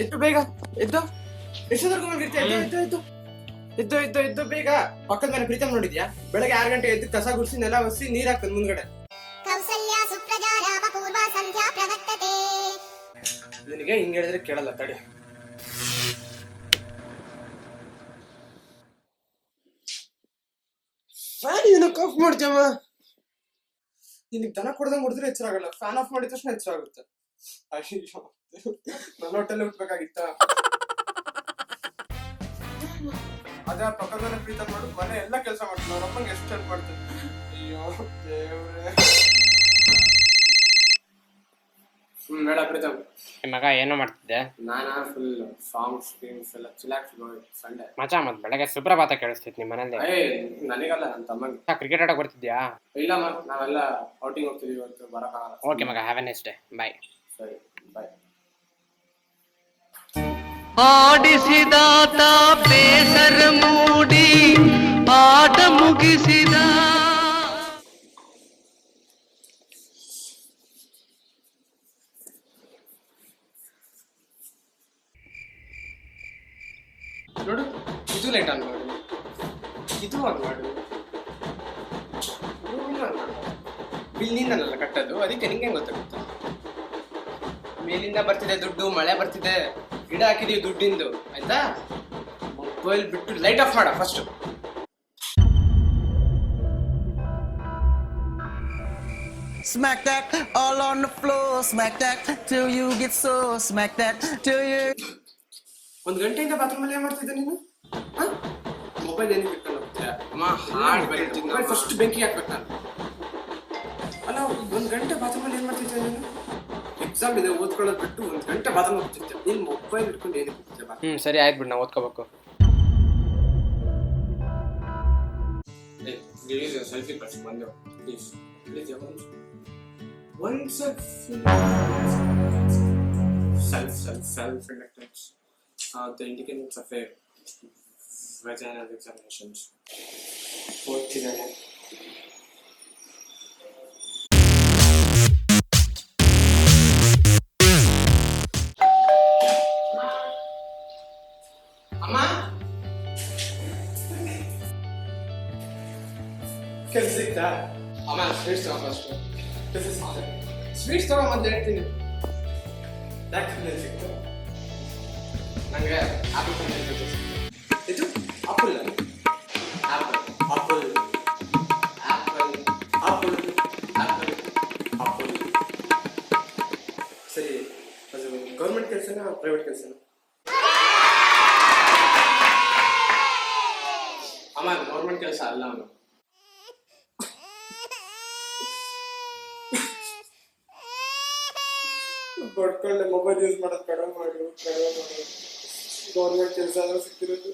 ಎದ್ದು ಬೇಗ ಎದ್ದು ಎಷ್ಟೊತ್ತರ್ಗು ಮಲಗಿರ್ತೀಯ? ಎದ್ದು ಎದ್ದು ಎದ್ದು ಎದ್ದು ಎದ್ದು ಬೇಗ. ಪಕ್ಕದ ಮನೆ ಪ್ರೀತಮ್ ನೋಡಿದ್ಯಾ? ಬೆಳಗ್ಗೆ 6 ಗಂಟೆ ಎದ್ದು ಕಸ ಗುಡಿಸಿ ನೆಲ ಒರೆಸಿ ನೀರ್ ಹಾಕ್ತದೆ ಮುಂದ್ಗಡೆ. ನಿನಗೆ ಹಿಂಗ್ ಹೇಳಿದ್ರೆ ಕೇಳಲ್ಲ, ತಡಿ. ಫ್ಯಾನ್ ಏನಕ್ಕೆ ಆಫ್ ಮಾಡ್ತೀಯಮ್ಮ? ನಿನಗೆ ದನ ಕೊಡ್ದಂಗೆ ಹೊಡೆದ್ರೆ ಎಚ್ಚರ ಆಗಲ್ಲ, ಫ್ಯಾನ್ ಆಫ್ ಮಾಡಿದ ತಕ್ಷಣ ಎಚ್ಚರ ಆಗುತ್ತೆ. ಅಯ್ಯೋ, ನನ್ನ ಹೊಟ್ಟೆಲ್ಲ ಉಟ್ಬೇಕಾಗಿತ್ತ? ಅದೇ ಪಕ್ಕದ ಮನೆ ಪ್ರೀತ ಮಾಡು, ಮನೆ ಎಲ್ಲ ಕೆಲಸ ಮಾಡ್ತೀನಿ. ಅವ್ರ ಅಪ್ಪಂಗೆ ಎಷ್ಟು ಹೆಲ್ಪ್ ಮಾಡ್ತೀನಿ. ಅಯ್ಯೋ ದೇವ್ರೆ. ಬೇಡ ಪ್ರೀತಮ್. ಮಗ ಏನೋ ಮಾಡ್ತಿದ್ದೆ? ನಾನಾ ಫುಲ್ ಸಾಂಗ್ಸ್ ಗೇಮ್ಸ್ ಎಲ್ಲ ಚಿಲಾಕ್ಸ್ ಸಂಡೆ ಮಚಾ. ಮತ್ ಬೆಳಗ್ಗೆ ಸುಪ್ರಭಾತ ಕೇಳಿಸ್ತಿತ್ತು ನಿಮ್ಮ ಮನೇಲಿ. ನನಗಲ್ಲ, ನನ್ನ ತಮ್ಮಂಗೆ. ಕ್ರಿಕೆಟ್ ಆಡಕ್ ಬರ್ತಿದ್ಯಾ? ಇಲ್ಲ ನಾವೆಲ್ಲ ಔಟಿಂಗ್ ಹೋಗ್ತಿದೀವಿ ಇವತ್ತು, ಬರಕ್ಕಾಗಲ್ಲ. ಓಕೆ ಮಗ, ಹ್ಯಾವ್ ಎ ನೈಸ್ ಡೇ. ಬಾಯ್. ಸರಿ, ಬಾಯ್. ಆಡಿಸಿದಾತ ಬೇಸರ ಮೂಡಿ ಆಟ ಮುಗಿಸಿದ. ನೋಡು, ಇದು ಲೈಟ್ ಆನ್ ಮಾಡು, ಇದು ಆನ್ ಮಾಡು. ಬಿಲ್ ನೀನಲ್ಲ ಕಟ್ಟೋದು, ಅದಕ್ಕೆ ನಿಂಗೆ ಹೆಂಗ್ ಗೊತ್ತಾಗುತ್ತೆ? ಮೇಲಿಂದ ಬರ್ತಿದೆ ದುಡ್ಡು, ಮಳೆ ಬರ್ತಿದೆ, ಗಿಡ ಹಾಕಿದೀವಿ ದುಡ್ಡಿಂದು, ಆಯ್ತಾ? ಮೊಬೈಲ್ ಬಿಟ್ಟು ಲೈಟ್ ಆಫ್ ಮಾಡ first. Smack that all on the floor, smack that till you get sore, smack that till you. 1 ಗಂಟೆಯಿಂದ ಬಾತ್ರೂಮ್ ಅಲ್ಲಿ ಏನ್ ಮಾಡ್ತಿದ್ದೆ ನೀನು? ಮೊಬೈಲ್ ಏನಕ್ಕೆ ಇಟ್ಕೊಂಡು ಹೋಗ್ತೀಯ? ಅಮ್ಮ ಹಾಡ್ ಬರೀತೀನಿ, ಫಸ್ಟ್ ಬೆಂಕಿ ಹಾಕ್ಬೇಕು ನಾನು. ಅಲ್ಲ, 1 ಗಂಟೆ ಬಾತ್ರೂಮ್ ಅಲ್ಲಿ ಏನ್ ಮಾಡ್ತಿದ್ದೆ ನೀನು? ಎಕ್ಸಾಮ್ ಇದೆ, ಓದ್ಕೊಳ್ಳೋದು ಬಿಟ್ಟು 1 ಗಂಟೆ ಬಾತ್ರೂಮ್ ಹೋಗ್ತಿದ್ದೆ. ನೀನ್ ಮೊಬೈಲ್ ಇಟ್ಕೊಂಡು ಏನಕ್ಕೆ ಹೋಗ್ತೀಯ? ಸರಿ ಆಯ್ತು ಬಿಡು, ನಾ ಓದ್ಕೋಬೇಕು. ಸೆಲ್ಫಿ ಕಳ್ಸಿ ಬಂದು please please. One self-indulgence the indicators of a vaginal examinations. ಓದ್ತಿದ್ದಾನೆ. ಅಮ್ಮ ಕೆಲ್ಸ ಸಿಗ್ತಾ? ಅಮ್ಮ ಸ್ವೀಟ್ಸ್ ತಗೋ ಫಸ್ಟ್. ಸ್ವೀಟ್ಸ್ ತಗೋ ಮತ್ತೆ ಹೇಳ್ತೀನಿ. ಯಾಕೆ ಸಿಕ್ತು? ನಂಗೆ ಆಪಲ್ ತಂದಿದ್ದು. ಇದು apple apple apple apple apple apple apple. ಸರಿ, ಅದು ಗೌರ್ಮೆಂಟ್ ಕೆಲಸನಾ ಪ್ರೈವೇಟ್ ಕೆಲಸನಾ? ಅಮ್ಮ ಗೌರ್ಮೆಂಟ್ ಕೆಲಸ ಅಲ್ಲ. ಅವನು ಕೊಡ್ಕೊಂಡೆ ಮೊಬೈಲ್ ಯೂಸ್ ಮಾಡೋದು ಕಡಿಮೆ ಮಾಡು. ಗೌರ್ಮೆಂಟ್ ಕೆಲಸ ಸಿಕ್ಕಿರೋದು.